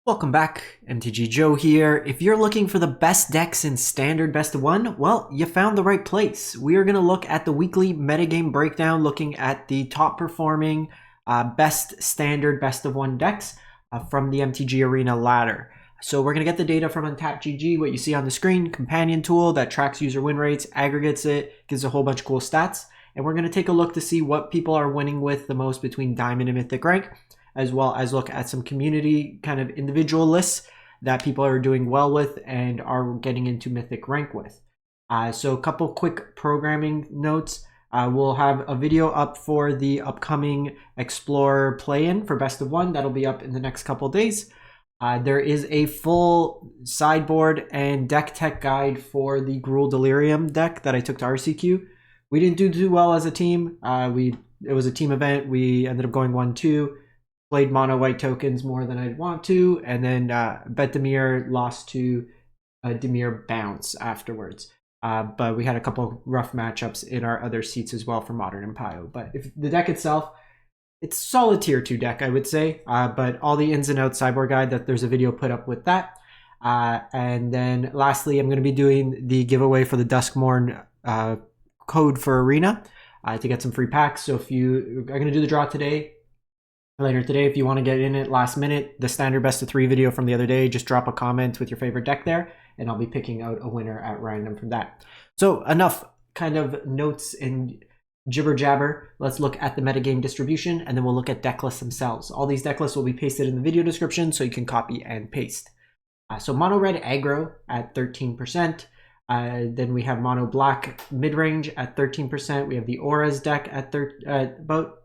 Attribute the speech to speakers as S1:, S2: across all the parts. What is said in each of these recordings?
S1: Welcome back, MTG Joe here. If you're looking for the best decks in Standard Best of One, well, you found the right place. We are going to look at the weekly metagame breakdown, looking at the top performing best Standard Best of One decks from the MTG Arena ladder. So we're going to get the data from UntapkedGG, what you see on the screen, companion tool that tracks user win rates, aggregates it, gives a whole bunch of cool stats. And we're going to take a look to see what people are winning with the most between Diamond and Mythic Rank, as well as look at some community kind of individual lists that people are doing well with and are getting into Mythic Rank with. So a couple quick programming notes. We'll have a video up for the upcoming Explorer play-in for Best of One. That'll be up in the next couple days. There is a full sideboard and deck tech guide for the Gruul Delirium deck that I took to RCQ. We didn't do too well as a team. It was a team event. We ended up going 1-2. Played mono white tokens more than I'd want to, and then bet Dimir lost to Dimir Bounce afterwards. But we had a couple rough matchups in our other seats as well for Modern and Pio. But if the deck itself, it's solid tier 2 deck, I would say. But all the ins and outs sideboard guide, that there's a video put up with that. And then lastly, I'm going to be doing the giveaway for the Duskmorn code for Arena to get some free packs. So if you are going to do the draw later today, if you want to get in it last minute, the standard best of 3 video from the other day, just drop a comment with your favorite deck there, and I'll be picking out a winner at random from that. So enough kind of notes and jibber jabber. Let's look at the metagame distribution, and then we'll look at deck lists themselves. All these deck lists will be pasted in the video description, so you can copy and paste. So mono red aggro at 13%. Then we have mono black mid-range at 13%. We have the Auras deck at about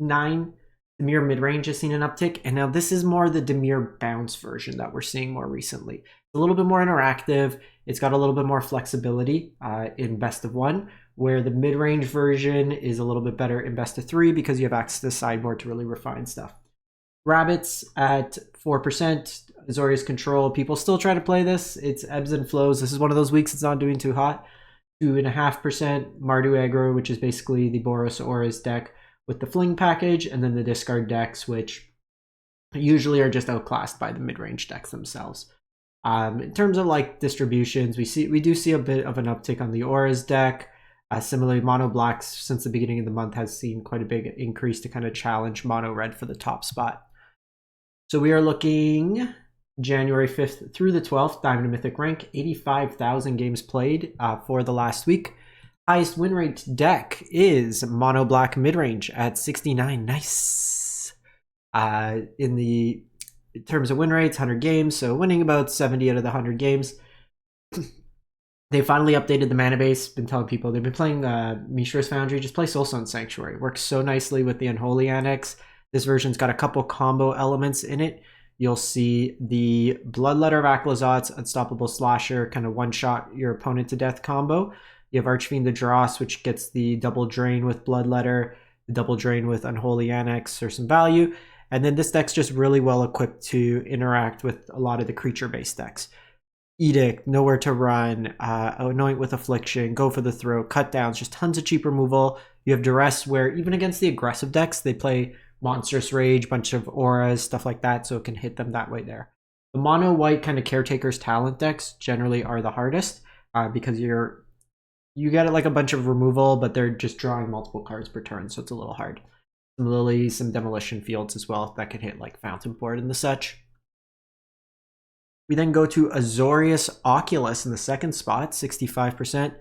S1: 9%. Dimir mid-range has seen an uptick, and now this is more the Dimir Bounce version that we're seeing more recently. It's a little bit more interactive. It's got a little bit more flexibility in Best of One, where the mid-range version is a little bit better in Best of 3 because you have access to the sideboard to really refine stuff. Rabbits at 4%. Azorius Control. People still try to play this. It's ebbs and flows. This is one of those weeks it's not doing too hot. 2.5%. Mardu Aggro, which is basically the Boros Auras deck with the fling package, and then the discard decks, which usually are just outclassed by the mid-range decks themselves. In terms of like distributions, we do see a bit of an uptick on the Auras deck. Similarly, mono blacks since the beginning of the month has seen quite a big increase to kind of challenge mono red for the top spot. So we are looking January 5th through the 12th, Diamond and Mythic Rank, 85,000 games played for the last week. Highest win rate deck is mono black mid-range at 69. Nice. In terms of win rates, 100 games, so winning about 70 out of the 100 games. They finally updated the mana base. Been telling people they've been playing Mishra's Foundry. Just play Soulstone Sanctuary. Works so nicely with the Unholy Annex. This version's got a couple combo elements in it. You'll see the Bloodletter of Aklazot's Unstoppable Slasher, kind of one-shot your opponent to death combo. You have Archfiend the Dross, which gets the double drain with Bloodletter, the double drain with Unholy Annex or some value. And then this deck's just really well equipped to interact with a lot of the creature-based decks. Edict, Nowhere to Run, Anoint with Affliction, Go for the Throat, Cut Downs, just tons of cheap removal. You have Duress, where even against the aggressive decks, they play Monstrous Rage, bunch of auras, stuff like that, so it can hit them that way there. The mono white kind of Caretaker's Talent decks generally are the hardest because you get like a bunch of removal, but they're just drawing multiple cards per turn, so it's a little hard. Some Lilies, some Demolition Fields as well that can hit like Fountain Board and the such. We then go to Azorius Oculus in the second spot, 65%.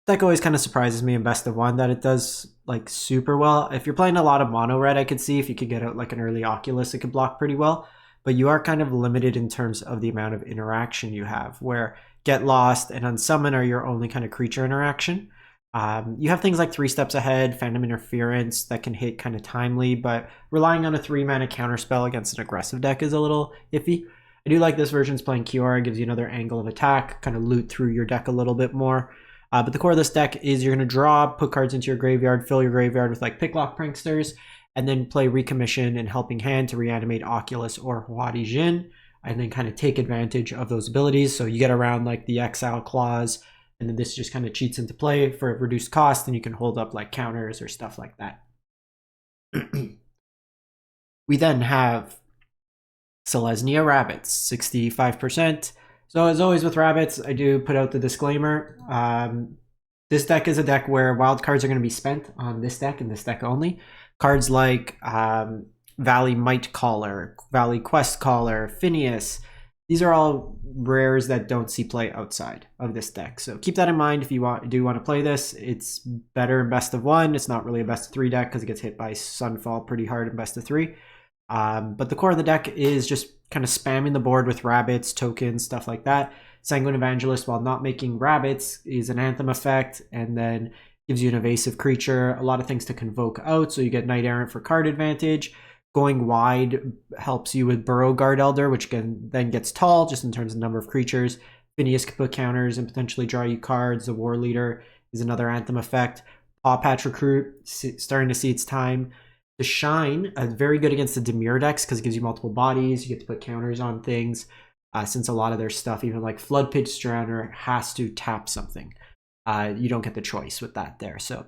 S1: That always kind of surprises me in Best of One that it does like super well. If you're playing a lot of mono red, I could see if you could get out like an early Oculus, it could block pretty well. But you are kind of limited in terms of the amount of interaction you have, where Get Lost and Unsummon are your only kind of creature interaction. You have things like 3 Steps Ahead, Phantom Interference that can hit kind of timely, but relying on a 3-mana counterspell against an aggressive deck is a little iffy. I do like this version's playing Kiora, gives you another angle of attack, kind of loot through your deck a little bit more. But the core of this deck is you're going to draw, put cards into your graveyard, fill your graveyard with like Picklock Pranksters, and then play Recommission and Helping Hand to reanimate Oculus or Huadi Jin, and then kind of take advantage of those abilities. So you get around like the Exile Clause, and then this just kind of cheats into play for reduced cost, and you can hold up like counters or stuff like that. We then have Selesnya Rabbits, 65%. So as always with Rabbits, I do put out the disclaimer. This deck is a deck where wild cards are going to be spent on this deck and this deck only. Cards like Valley Might Caller, Valley Quest Caller, Phineas. These are all rares that don't see play outside of this deck. So keep that in mind if you do want to play this. It's better in best of one. It's not really a best of three deck because it gets hit by Sunfall pretty hard in best of three. But the core of the deck is just kind of spamming the board with rabbits, tokens, stuff like that. Sanguine Evangelist, while not making rabbits, is an Anthem effect, and then gives you an evasive creature, a lot of things to convoke out, so you get Knight Errant for card advantage. Going wide helps you with Burrow Guard Elder, which then gets tall, just in terms of number of creatures. Phineas can put counters and potentially draw you cards. The War Leader is another Anthem effect. Paw Patch Recruit, starting to see its time to shine. Very good against the Dimir decks because it gives you multiple bodies. You get to put counters on things. Since a lot of their stuff, even like Flood Pitch Drowner, has to tap something. You don't get the choice with that there. So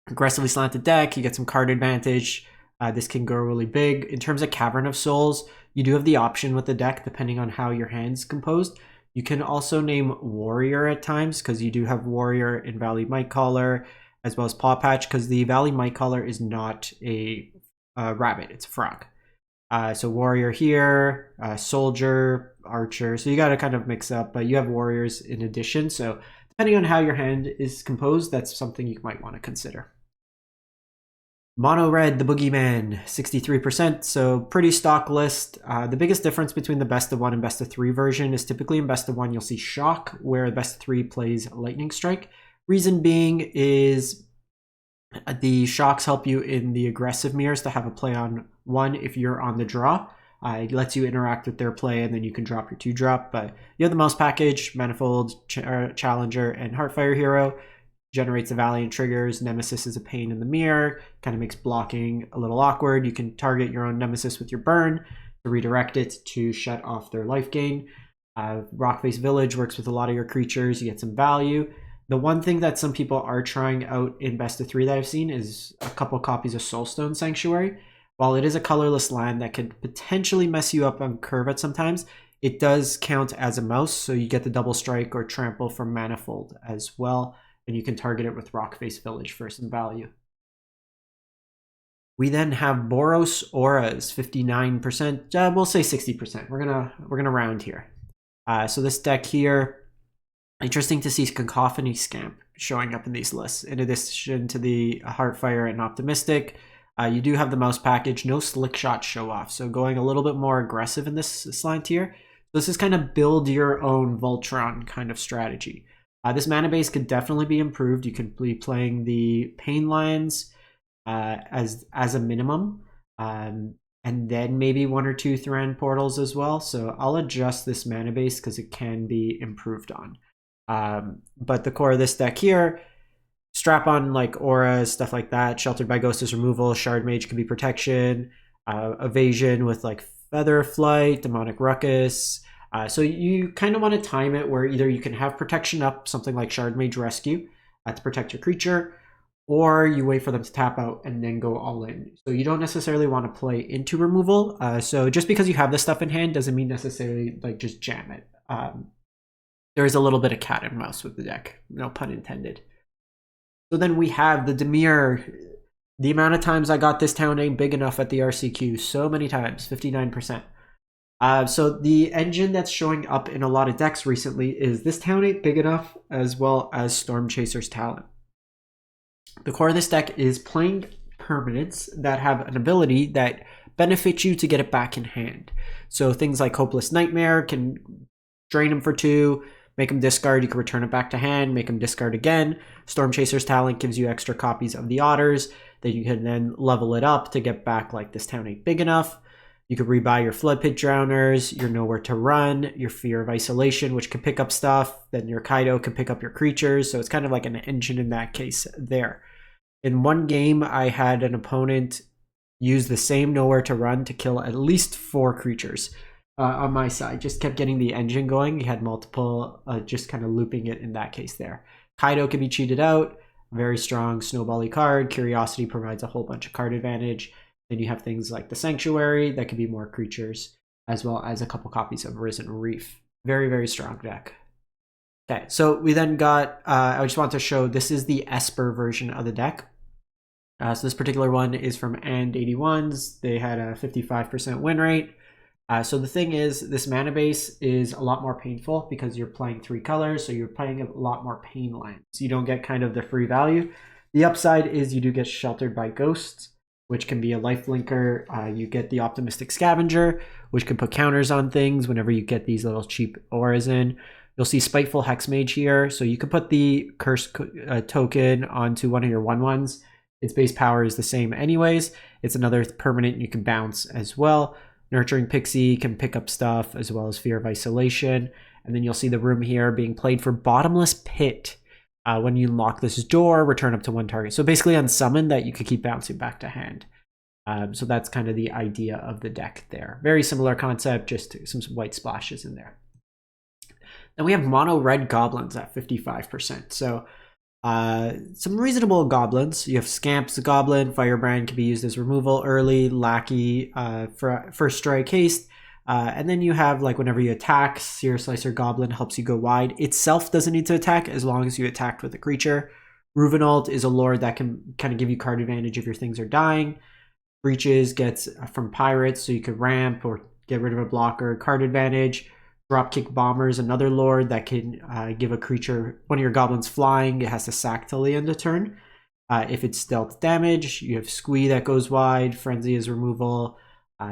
S1: aggressively slanted deck, you get some card advantage. This can go really big. In terms of Cavern of Souls, you do have the option with the deck, depending on how your hand's composed. You can also name Warrior at times, because you do have Warrior in Valley Might Caller, as well as Paw Patch, because the Valley Might Caller is not a rabbit, it's a frog. So Warrior here, Soldier, Archer. So you got to kind of mix up, but you have Warriors in addition. So depending on how your hand is composed, that's something you might want to consider. Mono Red, the Boogeyman, 63%, so pretty stock list. The biggest difference between the best of one and best of three version is typically in best of one you'll see Shock, where the best of three plays Lightning Strike. Reason being is the Shocks help you in the aggressive mirrors to have a play on one if you're on the draw. It lets you interact with their play, and then you can drop your 2-drop. But you have the mouse package, Manifold, Challenger, and Heartfire Hero. Generates the Valiant triggers. Nemesis is a pain in the mirror, kind of makes blocking a little awkward. You can target your own Nemesis with your burn to redirect it to shut off their life gain. Rockface Village works with a lot of your creatures. You get some value. The one thing that some people are trying out in best of three that I've seen is a couple copies of Soulstone Sanctuary. While it is a colorless land that could potentially mess you up on curve at sometimes, it does count as a mouse, so you get the double strike or trample from Manifold as well. And you can target it with Rockface Village for some value. We then have Boros Auras, 59%. We'll say 60%. We're gonna round here. So this deck here, interesting to see Cacophony Scamp showing up in these lists. In addition to the Heartfire and Optimistic, you do have the mouse package, no Slick Shot Show Off. So going a little bit more aggressive in this slant here. This is kind of build your own Voltron kind of strategy. This mana base could definitely be improved. You could be playing the Pain Lions as a minimum, and then maybe 1 or 2 Thran portals as well. So I'll adjust this mana base because it can be improved on. But the core of this deck here, strap on like auras, stuff like that. Sheltered by Ghost is removal. Shard Mage could be protection. Evasion with like Feather Flight, Demonic Ruckus. So you kind of want to time it where either you can have protection up, something like Shard Mage Rescue to protect your creature, or you wait for them to tap out and then go all in. So you don't necessarily want to play into removal. So just because you have this stuff in hand doesn't mean necessarily like just jam it. There is a little bit of cat and mouse with the deck, no pun intended. So then we have the Dimir. The amount of times I got this town name big enough at the RCQ, so many times, 59%. So the engine that's showing up in a lot of decks recently is this town ain't big enough, as well as Storm Chaser's Talent. The core of this deck is playing permanents that have an ability that benefits you to get it back in hand. So things like Hopeless Nightmare can drain them for 2, make them discard, you can return it back to hand, make them discard again. Storm Chaser's Talent gives you extra copies of the Otters that you can then level it up to get back like this town ain't big enough. You could rebuy your Flood Pit Drowners, your Nowhere to Run, your Fear of Isolation, which can pick up stuff. Then your Kaido can pick up your creatures. So it's kind of like an engine in that case there. In one game, I had an opponent use the same Nowhere to Run to kill at least 4 creatures on my side. Just kept getting the engine going. He had multiple, just kind of looping it in that case there. Kaido can be cheated out. Very strong snowbally card. Curiosity provides a whole bunch of card advantage. Then you have things like the Sanctuary that could be more creatures. as well as a couple copies of Risen Reef. Very, very strong deck. Okay, so we then got, I just want to show, this is the Esper version of the deck. So this particular one is from And81s. They had a 55% win rate. So the thing is, this mana base is a lot more painful because you're playing 3 colors, so you're playing a lot more pain lands. You don't get kind of the free value. The upside is you do get sheltered by ghosts, which can be a lifelinker. You get the Optimistic Scavenger, which can put counters on things whenever you get these little cheap auras in. You'll see Spiteful Hexmage here, so you can put the Curse token onto one of your 1/1s. Its base power is the same anyways. It's another permanent you can bounce as well. Nurturing Pixie can pick up stuff, as well as Fear of Isolation. And then you'll see the room here being played for Bottomless Pit. When you unlock this door, return up to 1 target. So basically unsummon that you could keep bouncing back to hand. So that's kind of the idea of the deck there. Very similar concept, just some white splashes in there. Then we have mono red goblins at 55%. So some reasonable goblins. You have Scamp's Goblin, Firebrand can be used as removal early, Lackey for First Strike Haste. And then you have, like, whenever you attack, Seer Slicer Goblin helps you go wide. Itself doesn't need to attack as long as you attacked with a creature. Ruvenalt is a lord that can kind of give you card advantage if your things are dying. Breaches gets from Pirates, so you could ramp or get rid of a blocker, card advantage. Dropkick Bomber is another lord that can give a creature, one of your goblins flying, it has to sack till the end of turn. If it's stealth damage, you have Squee that goes wide, Frenzy is removal.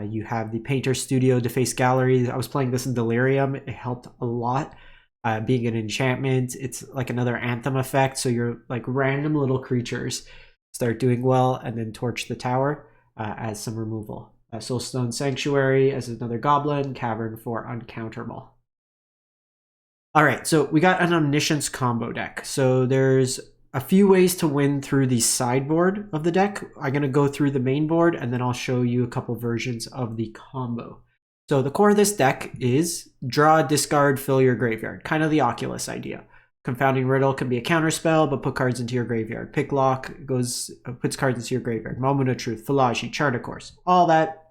S1: You have the Painter Studio Deface Gallery. I was playing this in Delirium. It helped a lot. Being an enchantment, it's like another Anthem effect. So your like random little creatures start doing well, and then Torch the Tower as some removal. Soulstone Sanctuary as another goblin. Cavern for uncounterable. All right, so we got an Omniscience combo deck. So there's a few ways to win through the sideboard of the deck. I'm going to go through the main board, and then I'll show you a couple versions of the combo. So the core of this deck is draw, discard, fill your graveyard. Kind of the Oculus idea. Confounding Riddle can be a counter spell, but put cards into your graveyard. Picklock puts cards into your graveyard. Moment of Truth, Philogy, Chart of Course, all that.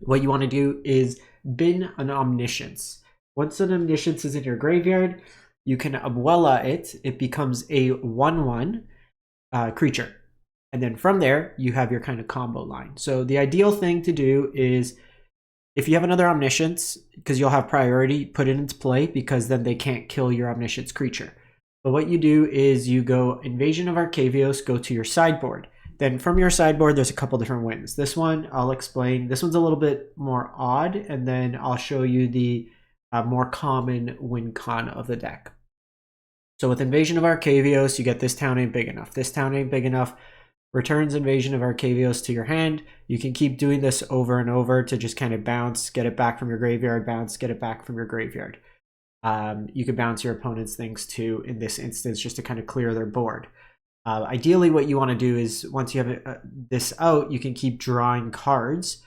S1: What you want to do is bin an Omniscience. Once an Omniscience is in your graveyard, you can Abuela it. It becomes a 1/1 creature. And then from there, you have your kind of combo line. So the ideal thing to do is, if you have another Omniscience, because you'll have priority, put it into play, because then they can't kill your Omniscience creature. But what you do is you go Invasion of Arcavios, go to your sideboard. Then from your sideboard, there's a couple different wins. This one, I'll explain. This one's a little bit more odd, and then I'll show you the more common win con of the deck. So with Invasion of Arcavios, you get this town ain't big enough. This town ain't big enough. Returns Invasion of Arcavios to your hand. You can keep doing this over and over to just kind of bounce, get it back from your graveyard, bounce, get it back from your graveyard. You can bounce your opponent's things too in this instance, just to kind of clear their board. Ideally, what you want to do is, once you have this out, you can keep drawing cards.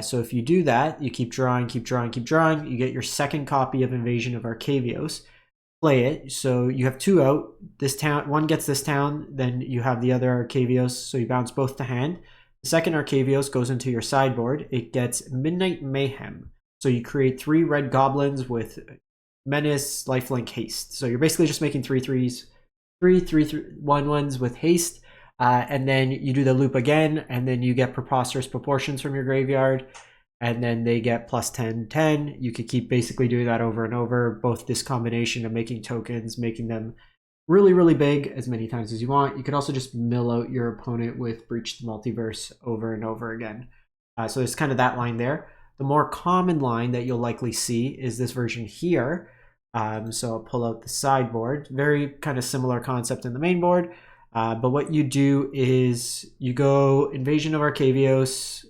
S1: So if you do that, you keep drawing, keep drawing, keep drawing, you get your second copy of Invasion of Arcavios. Play it. So you have 2 out. This town, one gets this town, then you have the other Arcavios, so you bounce both to hand. The second Arcavios goes into your sideboard. It gets Midnight Mayhem. So you create 3 red goblins with Menace, Lifelink, Haste. So you're basically just making 3/3s. 3/1/1s with haste, and then you do the loop again, and then you get Preposterous Proportions from your graveyard, and then they get +10/10. You could keep basically doing that over and over, both this combination of making tokens, making them really, really big as many times as you want. You could also just mill out your opponent with Breach the Multiverse over and over again. So there's kind of that line there. The more common line that you'll likely see is this version here. So I'll pull out the sideboard. Very kind of similar concept in the main board. But what you do is you go Invasion of Arcavios,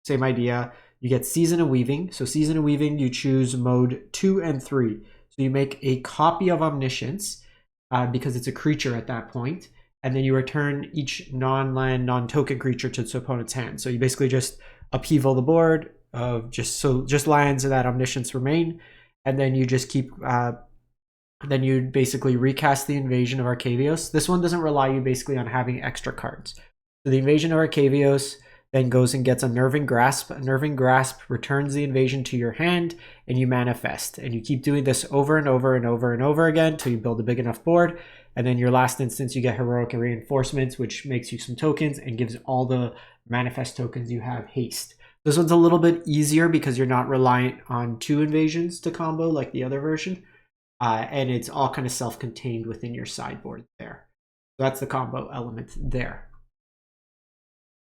S1: same idea. You get Season of Weaving. So Season of Weaving, you choose mode 2 and 3. So you make a copy of Omniscience because it's a creature at that point. And then you return each non-land, non-token creature to its opponent's hand. So you basically just upheaval the board of just lands that Omniscience remain. And then you just keep, then you basically recast the Invasion of Arcavios. This one doesn't rely you basically on having extra cards. So the Invasion of Arcavios, then goes and gets a Nerving Grasp. A Nerving Grasp returns the invasion to your hand, and you manifest. And you keep doing this over and over and over and over again until you build a big enough board. And then your last instance, you get Heroic Reinforcements, which makes you some tokens and gives all the manifest tokens you have haste. This one's a little bit easier because you're not reliant on 2 invasions to combo like the other version. And it's all kind of self-contained within your sideboard there. So that's the combo element there.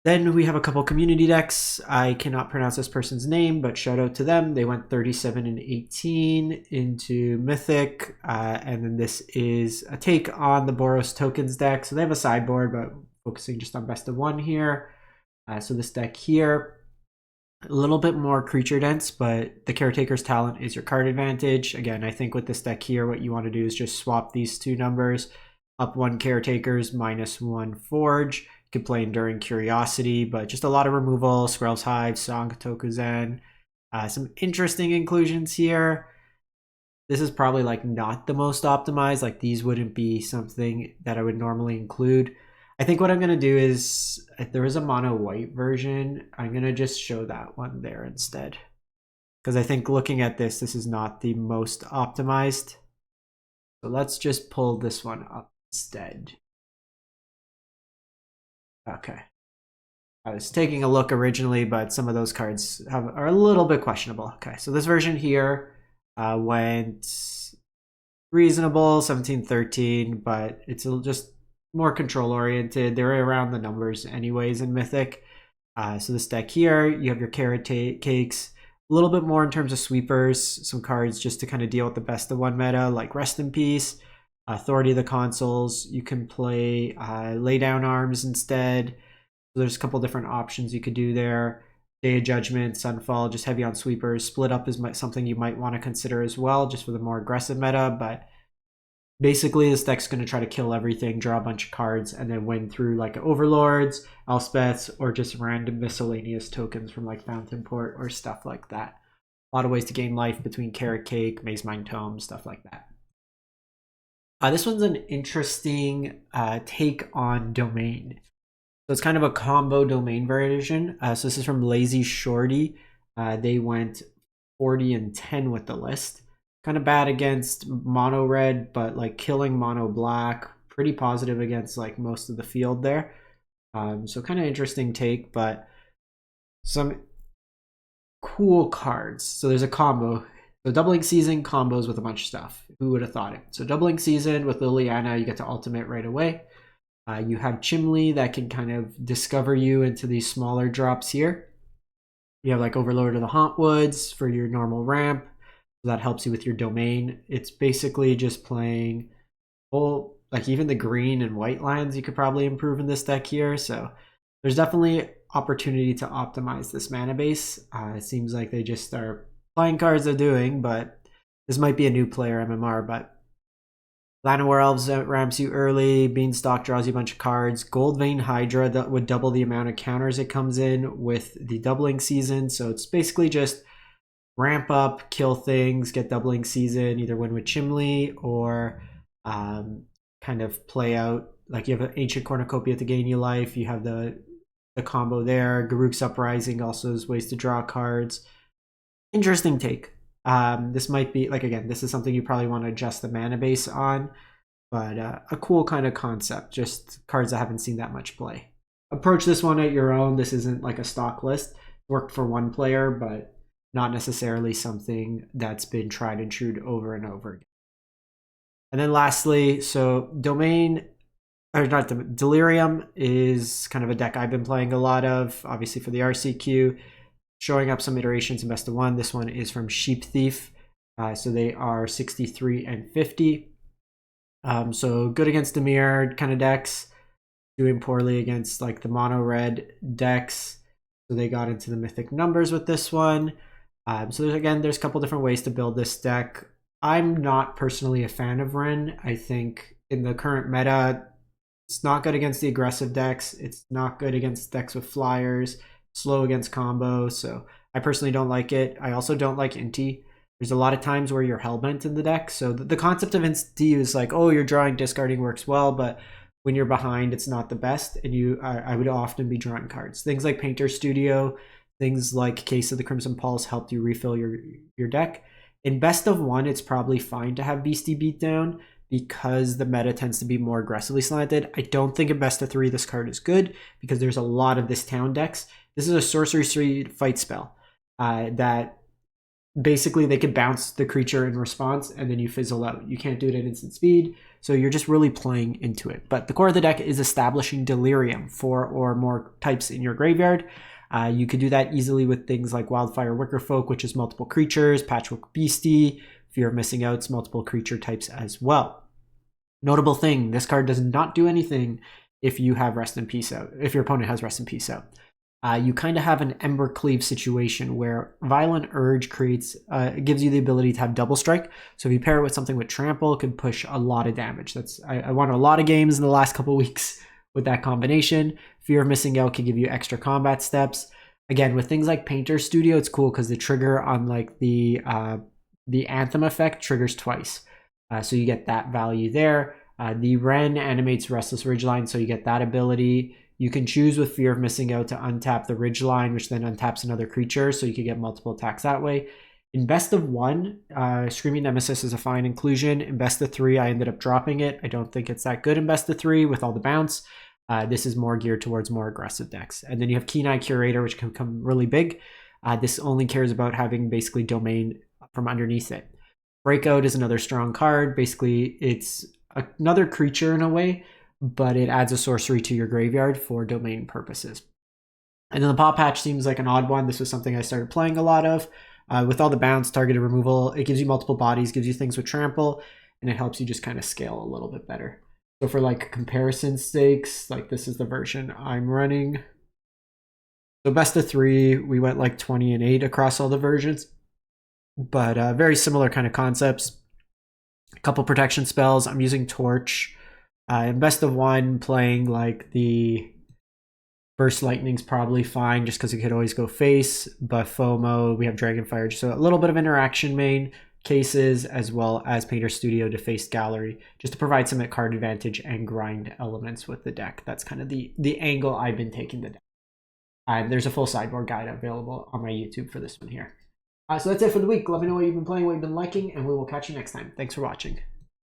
S1: Then we have a couple community decks. I cannot pronounce this person's name, but shout out to them. They went 37 and 18 into Mythic. And then this is a take on the Boros tokens deck. So they have a sideboard, but focusing just on best of 1 here. So this deck here, a little bit more creature dense, but the Caretaker's Talent is your card advantage. Again, I think with this deck here, what you want to do is just swap these 2 numbers. Up 1 Caretakers, -1 Forge. You could play Enduring Curiosity, but just a lot of removal. Squirrel's Hive, Song Tokuzen. Some interesting inclusions here. This is probably like not the most optimized. Like these wouldn't be something that I would normally include. I think what I'm going to do is, if there is a mono white version, I'm going to just show that one there instead. Because I think looking at this, this is not the most optimized. So let's just pull this one up instead. Okay. I was taking a look originally, but some of those cards are a little bit questionable. Okay, so this version here went reasonable, 17-13, but it's just more control oriented. They're around the numbers anyways in Mythic. So this deck here, you have your Carrot Cakes, a little bit more in terms of sweepers, some cards just to kind of deal with the best of 1 meta, like Rest in Peace, Authority of the Consuls. You can play Lay Down Arms instead. So there's a couple different options you could do there. Day of Judgment, Sunfall, just heavy on sweepers. Split Up is something you might want to consider as well, just for the more aggressive meta, but basically this deck's going to try to kill everything, draw a bunch of cards, and then win through like Overlords, Elspeths, or just random miscellaneous tokens from like Fountain Port or stuff like that. A lot of ways to gain life between Carrot Cake, Maze Mind Tome, stuff like that. This one's an interesting take on Domain. So it's kind of a combo Domain version. So this is from Lazy Shorty. They went 40 and 10 with the list. Kind of bad against mono red, but like killing mono black. Pretty positive against like most of the field there. So kind of interesting take, but some cool cards. So there's a combo. So Doubling Season combos with a bunch of stuff. Who would have thought it? So Doubling Season with Liliana, you get to ultimate right away. You have Chimley that can kind of discover you into these smaller drops here. You have like Overlord of the Hauntwoods for your normal ramp. So that helps you with your domain. It's basically just playing whole, like even the green and white lands you could probably improve in this deck here. So there's definitely opportunity to optimize this mana base. It seems like they just are playing cards they're doing, but this might be a new player MMR, but Llanowar Elves ramps you early, Beanstalk draws you a bunch of cards, Goldvein Hydra that would double the amount of counters it comes in with the Doubling Season. So it's basically just ramp up, kill things, get Doubling Season, either win with Chimley or kind of play out. Like you have an Ancient Cornucopia to gain you life, you have the combo there. Garruk's Uprising also is ways to draw cards. Interesting take. This might be, like, again, this is something you probably want to adjust the mana base on, but a cool kind of concept, just cards that haven't seen that much play. Approach this one at your own. This isn't like a stock list. Worked for one player, but not necessarily something that's been tried and true over and over again. And then lastly, so Delirium is kind of a deck I've been playing a lot of, obviously for the RCQ. Showing up some iterations in best of one. This one is from Sheep Thief. So they are 63 and 50. So good against Dimir kind of decks. Doing poorly against like the mono red decks. So they got into the mythic numbers with this one. So there's a couple different ways to build this deck. I'm not personally a fan of Ren. I think in the current meta, it's not good against the aggressive decks. It's not good against decks with flyers. Slow against combo, so I personally don't like it. I also don't like Inti. There's a lot of times where you're hellbent in the deck, so the concept of Inti is like, oh, you're drawing, discarding works well, but when you're behind, it's not the best, and I would often be drawing cards. Things like Painter Studio, things like Case of the Crimson Pulse helped you refill your deck. In best of one, it's probably fine to have Beastie Beatdown because the meta tends to be more aggressively slanted. I don't think in best of three this card is good because there's a lot of this town decks. This is a sorcery street fight spell that basically they could bounce the creature in response and then you fizzle out. You can't do it at instant speed, so you're just really playing into it. But the core of the deck is establishing Delirium, 4 or more types in your graveyard. You could do that easily with things like Wildfire Wickerfolk, which is multiple creatures, Patchwork Beastie, Fear of Missing Out's multiple creature types as well. Notable thing, this card does not do anything if you have Rest in Peace out, if your opponent has Rest in Peace out. You kind of have an Ember Cleave situation where Violent Urge gives you the ability to have double strike. So if you pair it with something with Trample, it can push a lot of damage. I won a lot of games in the last couple of weeks with that combination. Fear of Missing Out can give you extra combat steps. Again, with things like Painter Studio, it's cool because the trigger on like the Anthem effect triggers twice. So you get that value there. The Wren animates Restless Ridgeline, so you get that ability. You can choose with Fear of Missing Out to untap the Ridgeline, which then untaps another creature, so you can get multiple attacks that way. In best of one, Screaming Nemesis is a fine inclusion. In best of three, I ended up dropping it. I don't think it's that good in best of three with all the bounce. This is more geared towards more aggressive decks. And then you have Keen Eye Curator, which can come really big. This only cares about having basically domain from underneath it. Breakout is another strong card. Basically, it's another creature in a way, but it adds a sorcery to your graveyard for domain purposes. And then the Paw Patch seems like an odd one. This was something I started playing a lot of. With all the bounce, targeted removal, it gives you multiple bodies, gives you things with trample, and it helps you just kind of scale a little bit better. So for like comparison stakes, like this is the version I'm running. So best of three, we went like 20 and 8 across all the versions, but very similar kind of concepts. A couple protection spells. I'm using Torch. In best of one, playing like the Burst Lightning's probably fine just because it could always go face, but FOMO, we have Dragonfire, so a little bit of interaction main cases as well as Painter Studio to face Gallery, just to provide some card advantage and grind elements with the deck. That's kind of the angle I've been taking the deck. There's a full sideboard guide available on my YouTube for this one here. So that's it for the week. Let me know what you've been playing, what you've been liking, and we will catch you next time. Thanks for watching.